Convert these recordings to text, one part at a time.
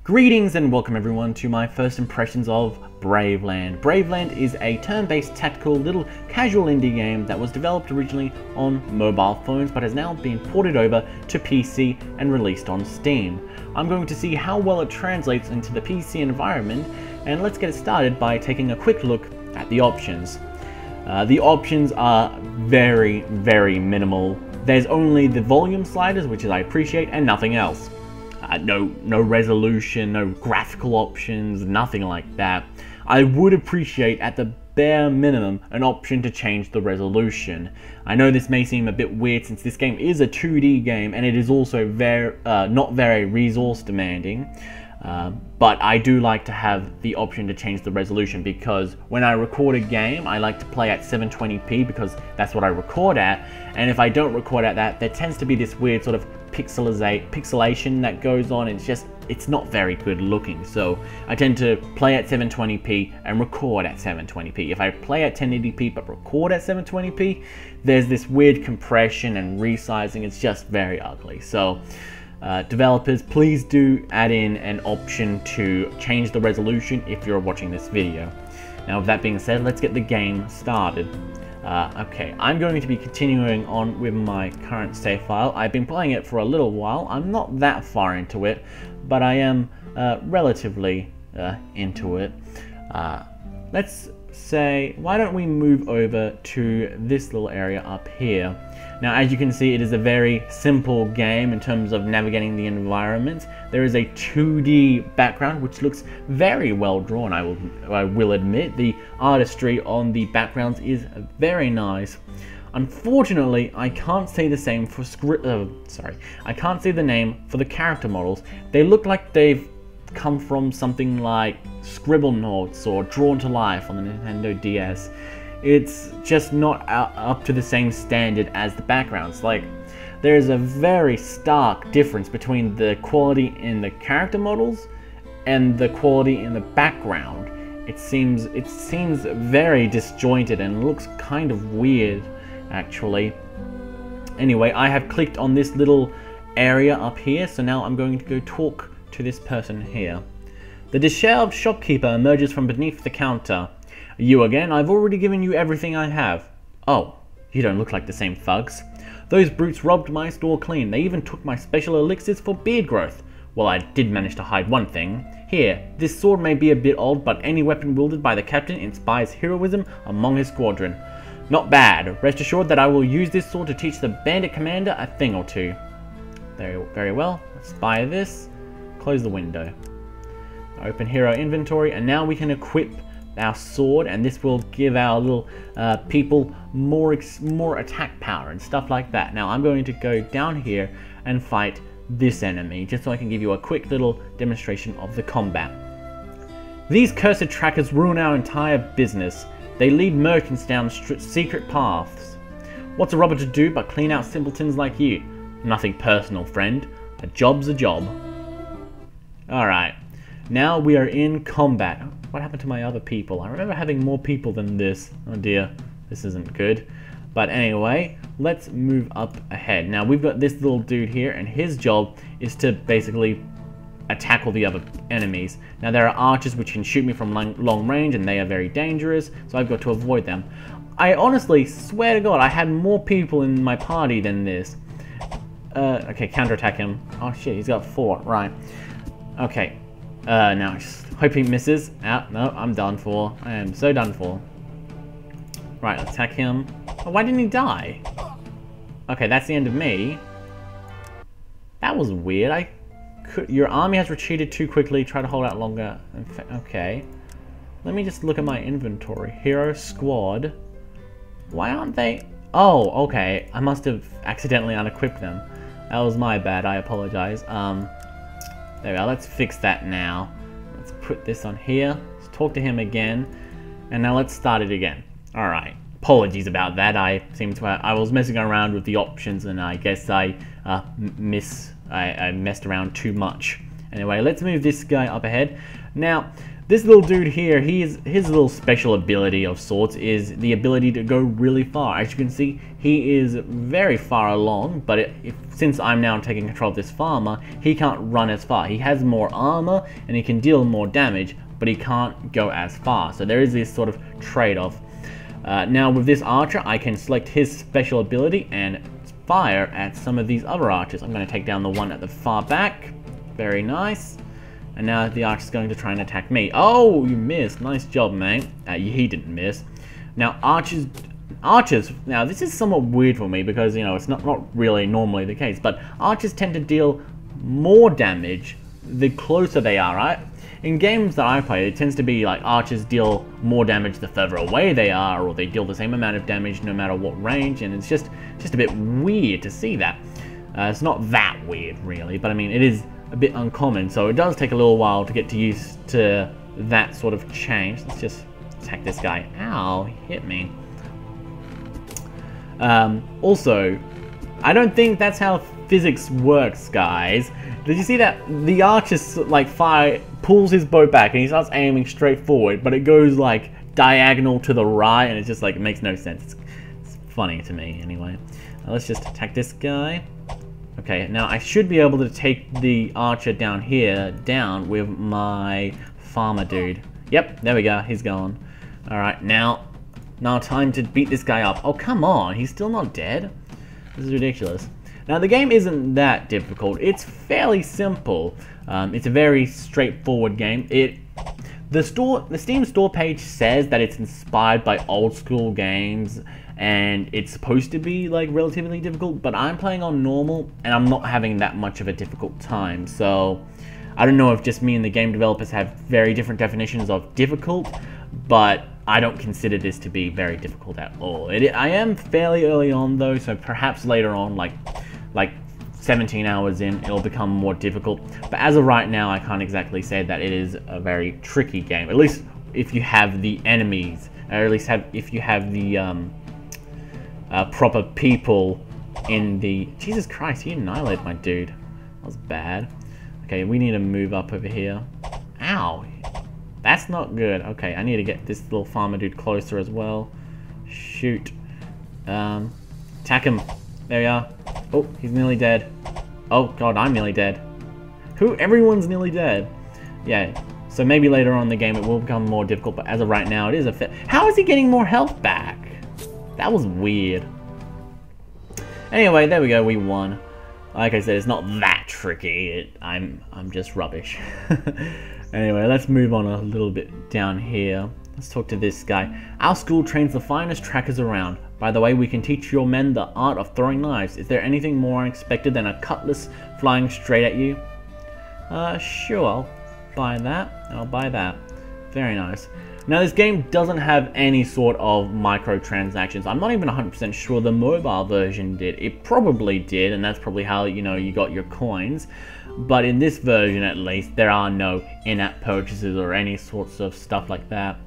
Greetings and welcome everyone to my first impressions of Braveland. Braveland is a turn-based tactical little casual indie game that was developed originally on mobile phones but has now been ported over to PC and released on Steam. I'm going to see how well it translates into the PC environment, and let's get it started by taking a quick look at the options. The options are very minimal. There's only the volume sliders, which I appreciate, and nothing else. No resolution, no graphical options, nothing like that. I would appreciate, at the bare minimum, an option to change the resolution. I know this may seem a bit weird since this game is a 2D game and it is also not very resource demanding. But I do like to have the option to change the resolution, because when I record a game, I like to play at 720p because that's what I record at. And if I don't record at that, there tends to be this weird sort of pixelation that goes on. It's not very good looking. So I tend to play at 720p and record at 720p. If I play at 1080p but record at 720p, there's this weird compression and resizing. It's just very ugly. So developers, please do add in an option to change the resolution if you're watching this video. Now, with that being said, let's get the game started. Okay, I'm going to be continuing on with my current save file. I've been playing it for a little while. I'm not that far into it, but I am relatively into it. Let's say, why don't we move over to this little area up here. Now, as you can see, it is a very simple game in terms of navigating the environment. There is a 2D background which looks very well drawn, I will admit. The artistry on the backgrounds is very nice. Unfortunately, I can't say the same for I can't say the name for the character models. They look like they've come from something like Scribblenauts or Drawn to Life on the Nintendo DS. It's just not up to the same standard as the backgrounds. Like, there's a very stark difference between the quality in the character models and the quality in the background. It seems very disjointed and looks kind of weird, actually. Anyway, I have clicked on this little area up here, so now I'm going to go talk to this person here. The disheveled shopkeeper emerges from beneath the counter. You again? I've already given you everything I have. Oh, you don't look like the same thugs. Those brutes robbed my store clean. They even took my special elixirs for beard growth. Well, I did manage to hide one thing. Here, this sword may be a bit old, but any weapon wielded by the captain inspires heroism among his squadron. Not bad. Rest assured that I will use this sword to teach the bandit commander a thing or two. Very well. Let's buy this. Close the window. Open hero inventory, and now we can equip our sword, and this will give our little people more attack power and stuff like that. Now I'm going to go down here and fight this enemy, just so I can give you a quick little demonstration of the combat. These cursed trackers ruin our entire business. They lead merchants down secret paths. What's a robber to do but clean out simpletons like you? Nothing personal, friend. A job's a job. Alright, now we are in combat. What happened to my other people? I remember having more people than this. Oh dear, this isn't good. But anyway, let's move up ahead. Now we've got this little dude here, and his job is to basically attack all the other enemies. Now there are archers which can shoot me from long range, and they are very dangerous, so I've got to avoid them. I honestly swear to God, I had more people in my party than this. Okay, counterattack him. Oh shit, he's got 4, right. Okay, now I just hope he misses. No, I'm done for. I am so done for. Right, let's attack him. Oh, why didn't he die? Okay, that's the end of me. That was weird. Your army has retreated too quickly. Try to hold out longer. Okay. Let me just look at my inventory. Hero squad. Why aren't they? Oh, okay. I must have accidentally unequipped them. That was my bad. I apologize. There we are. Let's fix that now. Let's put this on here. Let's talk to him again. And now let's start it again. Alright. Apologies about that. I was messing around with the options, and I guess I messed around too much. Anyway, let's move this guy up ahead. Now, this little dude here, his little special ability of sorts is the ability to go really far. As you can see, he is very far along, but since I'm now taking control of this farmer, he can't run as far. He has more armor and he can deal more damage, but he can't go as far. So there is this sort of trade-off. Now with this archer, I can select his special ability and fire at some of these other archers. I'm going to take down the one at the far back. Very nice. And now the archer's going to try and attack me. Oh, you missed. Nice job, mate. He didn't miss. Now archers. Now this is somewhat weird for me because, you know, it's not really normally the case. But archers tend to deal more damage the closer they are, right? In games that I play, it tends to be like archers deal more damage the further away they are, or they deal the same amount of damage no matter what range, and it's just a bit weird to see that. It's not that weird, really, but I mean, it is a bit uncommon, so it does take a little while to get used to that sort of change. Let's just attack this guy. Ow, he hit me. Also, I don't think that's how physics works, guys. Did you see that? The archer like pulls his bow back and he starts aiming straight forward, but it goes like diagonal to the right, and it's just like, it makes no sense. It's funny to me anyway. Let's just attack this guy. Okay, now I should be able to take the archer down here down with my farmer dude. Yep, there we go. He's gone. All right, now time to beat this guy up. Oh, come on. He's still not dead. This is ridiculous. Now, the game isn't that difficult. It's fairly simple. It's a very straightforward game. The Steam store page says that it's inspired by old school games, and it's supposed to be like relatively difficult, but I'm playing on normal, and I'm not having that much of a difficult time. So, I don't know if just me and the game developers have very different definitions of difficult, but I don't consider this to be very difficult at all. I am fairly early on though, so perhaps later on, like 17 hours in, it'll become more difficult. But as of right now, I can't exactly say that it is a very tricky game. At least if you have the enemies, or at least if you have the proper people in the... Jesus Christ, he annihilated my dude. That was bad. Okay, we need to move up over here. Ow! That's not good. Okay, I need to get this little farmer dude closer as well. Shoot. Attack him. There we are. Oh, he's nearly dead. Oh god, I'm nearly dead. Everyone's nearly dead. Yeah, so maybe later on in the game it will become more difficult, but as of right now it is a fit. How is he getting more health back? That was weird. Anyway, there we go, we won. Like I said, it's not that tricky. I'm just rubbish. Anyway, let's move on a little bit down here. Let's talk to this guy. Our school trains the finest trackers around. By the way, we can teach your men the art of throwing knives. Is there anything more unexpected than a cutlass flying straight at you? Sure, I'll buy that. I'll buy that. Very nice. Now, this game doesn't have any sort of microtransactions. I'm not even 100% sure the mobile version did. It probably did, and that's probably how, you know, you got your coins. But in this version, at least, there are no in-app purchases or any sorts of stuff like that.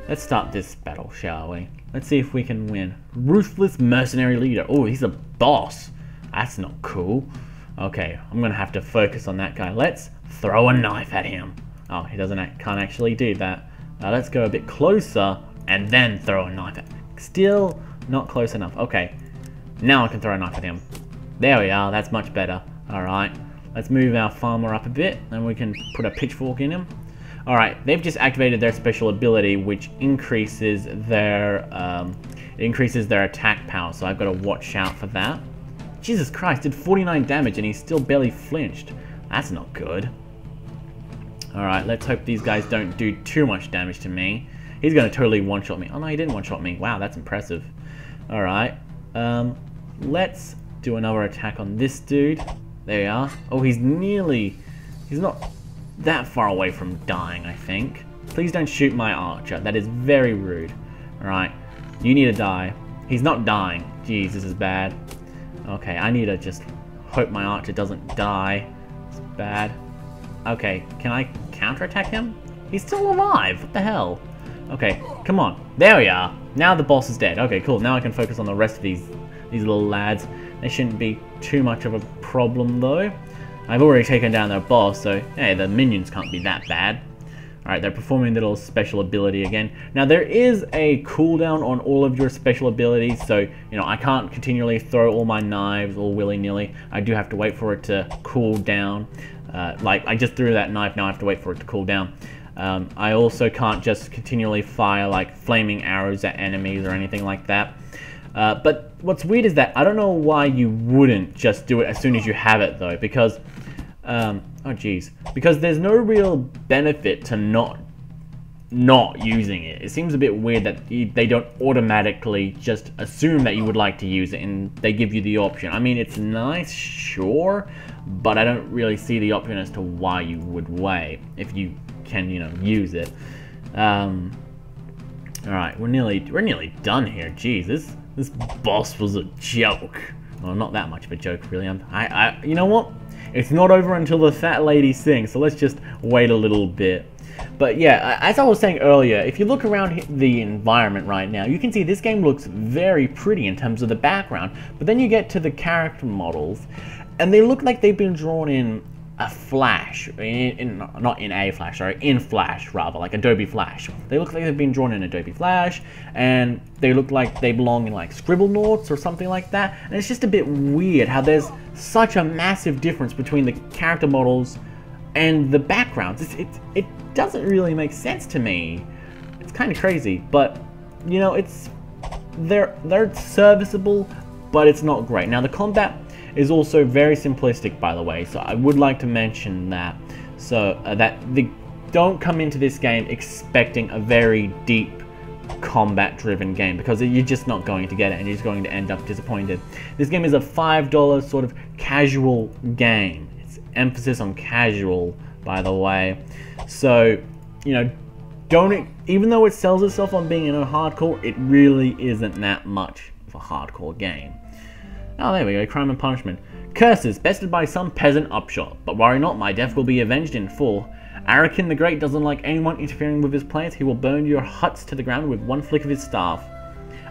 Let's start this battle, shall we? Let's see if we can win. Ruthless mercenary leader. Oh, he's a boss. That's not cool. Okay, I'm gonna have to focus on that guy. Let's throw a knife at him. Oh, he can't actually do that. Let's go a bit closer and then throw a knife at him. Still not close enough. Okay, now I can throw a knife at him. There we are, that's much better. Alright, let's move our farmer up a bit and we can put a pitchfork in him. Alright, they've just activated their special ability, which increases their attack power, so I've got to watch out for that. Jesus Christ, did 49 damage and he still barely flinched. That's not good. Alright, let's hope these guys don't do too much damage to me. He's going to totally one-shot me. Oh no, he didn't one-shot me. Wow, that's impressive. Alright, let's do another attack on this dude. There we are. Oh, he's not that far away from dying, I think. Please don't shoot my archer. That is very rude. Alright, you need to die. He's not dying. Jeez, this is bad. Okay, I need to just hope my archer doesn't die. It's bad. Okay, can I counterattack him? He's still alive. What the hell? Okay, come on. There we are. Now the boss is dead. Okay, cool. Now I can focus on the rest of these little lads. They shouldn't be too much of a problem, though. I've already taken down their boss, so hey, the minions can't be that bad. Alright, they're performing a little special ability again. Now, there is a cooldown on all of your special abilities, so, you know, I can't continually throw all my knives all willy-nilly. I do have to wait for it to cool down. Like, I just threw that knife, now I have to wait for it to cool down. I also can't just continually fire, like, flaming arrows at enemies or anything like that. But what's weird is that I don't know why you wouldn't just do it as soon as you have it, though, because... oh geez, because there's no real benefit to not using it. It seems a bit weird that they don't automatically just assume that you would like to use it and they give you the option. I mean, it's nice, sure, but I don't really see the option as to why you would wait if you can, you know, use it. Alright, we're nearly done here. Jeez, this boss was a joke. Well, not that much of a joke, really. You know what? It's not over until the fat lady sings, so let's just wait a little bit. But yeah, as I was saying earlier, if you look around the environment right now, you can see this game looks very pretty in terms of the background, but then you get to the character models, and they look like they've been drawn in a Flash, not in a Flash, sorry, in Flash rather, like Adobe Flash. They look like they've been drawn in Adobe Flash, and they look like they belong in like Scribblenauts or something like that, and it's just a bit weird how there's such a massive difference between the character models and the backgrounds. It doesn't really make sense to me. It's kind of crazy, but you know, they're serviceable, but it's not great. Now the combat is also very simplistic, by the way, so I would like to mention that, so don't come into this game expecting a very deep combat driven game, because you're just not going to get it and you're just going to end up disappointed. This game is a $5 sort of casual game. It's emphasis on casual, by the way, so you know, even though it sells itself on being hardcore, it really isn't that much of a hardcore game. Oh, there we go, crime and punishment. Curses, bested by some peasant upshot, but worry not, my death will be avenged in full. Arakin the Great doesn't like anyone interfering with his plans. He will burn your huts to the ground with one flick of his staff.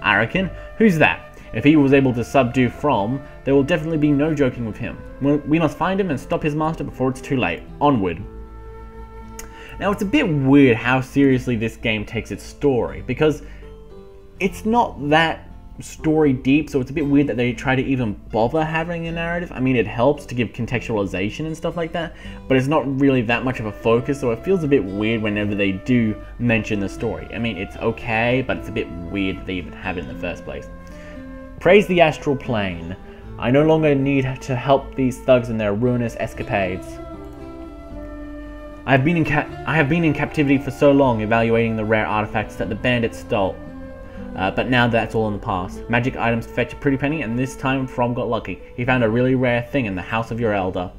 Arakin? Who's that? If he was able to subdue From, there will definitely be no joking with him. We must find him and stop his master before it's too late. Onward. Now, it's a bit weird how seriously this game takes its story, because it's not that story deep, so it's a bit weird that they try to even bother having a narrative. I mean, it helps to give contextualization and stuff like that, but it's not really that much of a focus, so it feels a bit weird whenever they do mention the story. I mean, it's okay, but it's a bit weird that they even have it in the first place. Praise the astral plane. I no longer need to help these thugs in their ruinous escapades. I have been in captivity for so long, evaluating the rare artifacts that the bandits stole. But now that's all in the past. Magic items fetch a pretty penny, and this time From got lucky. He found a really rare thing in the house of your elder.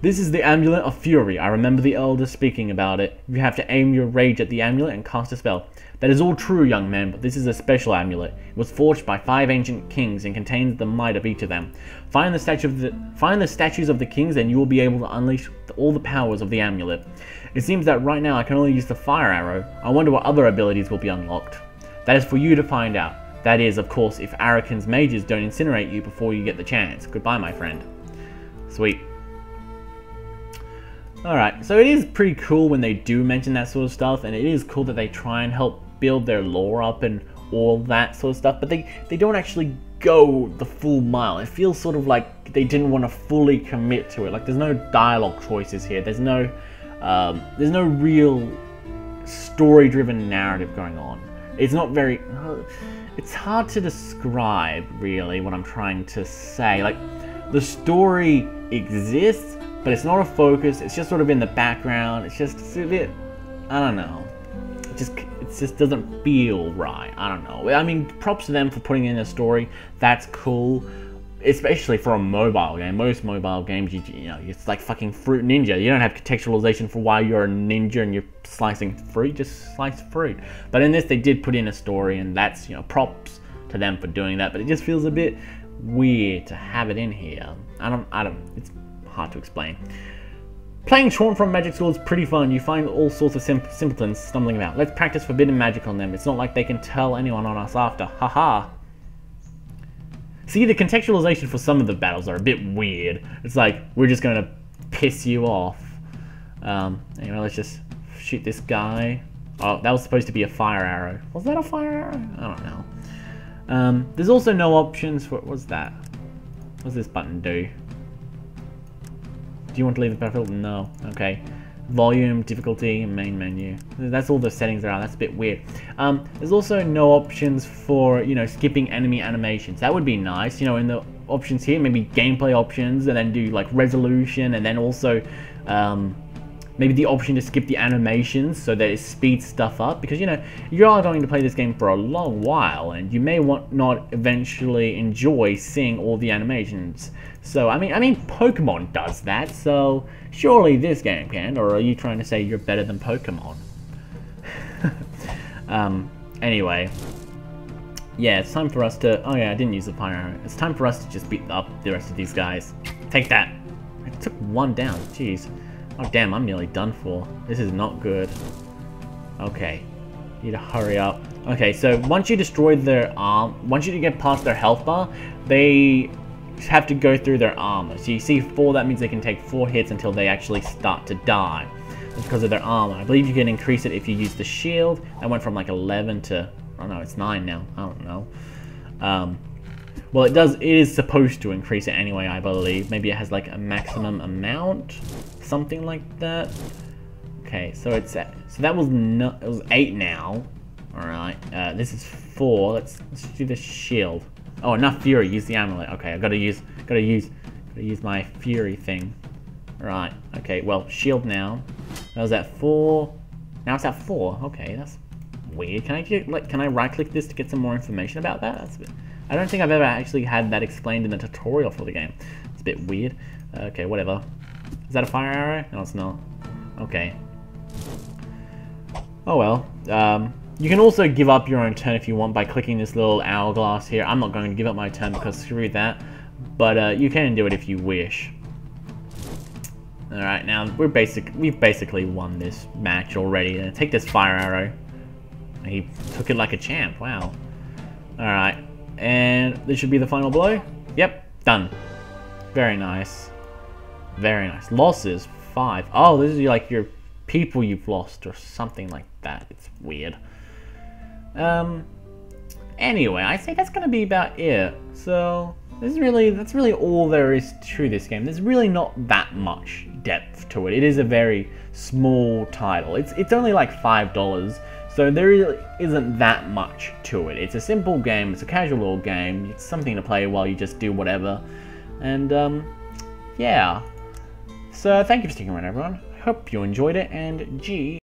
This is the Amulet of Fury. I remember the elder speaking about it. You have to aim your rage at the amulet and cast a spell. That is all true, young man, but this is a special amulet. It was forged by 5 ancient kings and contains the might of each of them. Find the statues of the kings, and you will be able to unleash all the powers of the amulet. It seems that right now I can only use the fire arrow. I wonder what other abilities will be unlocked. That is for you to find out. That is, of course, if Arakin's mages don't incinerate you before you get the chance. Goodbye, my friend. Sweet. Alright, so it is pretty cool when they do mention that sort of stuff, and it is cool that they try and help build their lore up and all that sort of stuff, but they don't actually go the full mile. It feels sort of like they didn't want to fully commit to it. Like, there's no dialogue choices here. There's no real story-driven narrative going on. It's not very... It's hard to describe, really, what I'm trying to say. Like, the story exists, but it's not a focus. It's just sort of in the background. It's just a bit... I don't know. It just doesn't feel right. I don't know. I mean, props to them for putting in a story. That's cool. Especially for a mobile game. Most mobile games, you know, it's like fucking Fruit Ninja. You don't have contextualization for why you're a ninja and you're slicing fruit. Just slice fruit. But in this, they did put in a story, and that's, you know, props to them for doing that. But it just feels a bit weird to have it in here. I don't. It's hard to explain. Playing Chaunt from Magic School is pretty fun. You find all sorts of simpletons stumbling about. Let's practice forbidden magic on them. It's not like they can tell anyone on us after. Haha. See, the contextualization for some of the battles are a bit weird. It's like, we're just going to piss you off. Anyway, let's just shoot this guy. Oh, that was supposed to be a fire arrow. Was that a fire arrow? I don't know. There's also no options for... What's that? What's this button do? Do you want to leave the battlefield? No. Okay. Volume, difficulty, main menu. That's all the settings there are. That's a bit weird. There's also no options for, you know, skipping enemy animations. That would be nice. You know, in the options here, maybe gameplay options, and then do like resolution, and then also maybe the option to skip the animations so that it speeds stuff up, because, you know, you are going to play this game for a long while and you may not eventually enjoy seeing all the animations. So I mean Pokemon does that, so surely this game can. Or are you trying to say you're better than Pokemon? Anyway, yeah, it's time for us to... Oh yeah, I didn't use the fire arrow. It's time for us to just beat up the rest of these guys. Take that. I took one down. Jeez. Oh damn, I'm nearly done for. This is not good. Okay. Need to hurry up. Okay, so once you destroy their arm, once you get past their health bar, they have to go through their armor. So you see 4, that means they can take 4 hits until they actually start to die. That's because of their armor. I believe you can increase it if you use the shield. That went from like 11 to, I don't know, it's 9 now. I don't know. Well, it is supposed to increase it anyway, I believe. Maybe it has like a maximum amount, something like that. Okay, so it's so that was it was 8 now. All right, this is 4. Let's do the shield. Oh, enough fury. Use the amulet. Okay, I gotta use my fury thing. Right. Okay. Well, shield now. That was at 4. Now it's at 4. Okay, that's weird. Can I right click this to get some more information about that? That's a bit... I don't think I've ever actually had that explained in the tutorial for the game. It's a bit weird. Okay, whatever. Is that a fire arrow? No, it's not. Okay. Oh well. You can also give up your own turn if you want by clicking this little hourglass here. I'm not going to give up my turn because screw that. But you can do it if you wish. Alright, now we've basically won this match already. Take this fire arrow. He took it like a champ. Wow. Alright. And this should be the final blow. Yep, done. Very nice. Very nice. Losses, 5. Oh, this is like your people you've lost or something like that. It's weird. Anyway, I think that's gonna be about it. So that's really all there is to this game. There's really not that much depth to it. It is a very small title. It's only like $5. So there really isn't that much to it. It's a simple game, it's a casual little game, it's something to play while you just do whatever. And yeah. So thank you for sticking around, everyone. I hope you enjoyed it, and GG.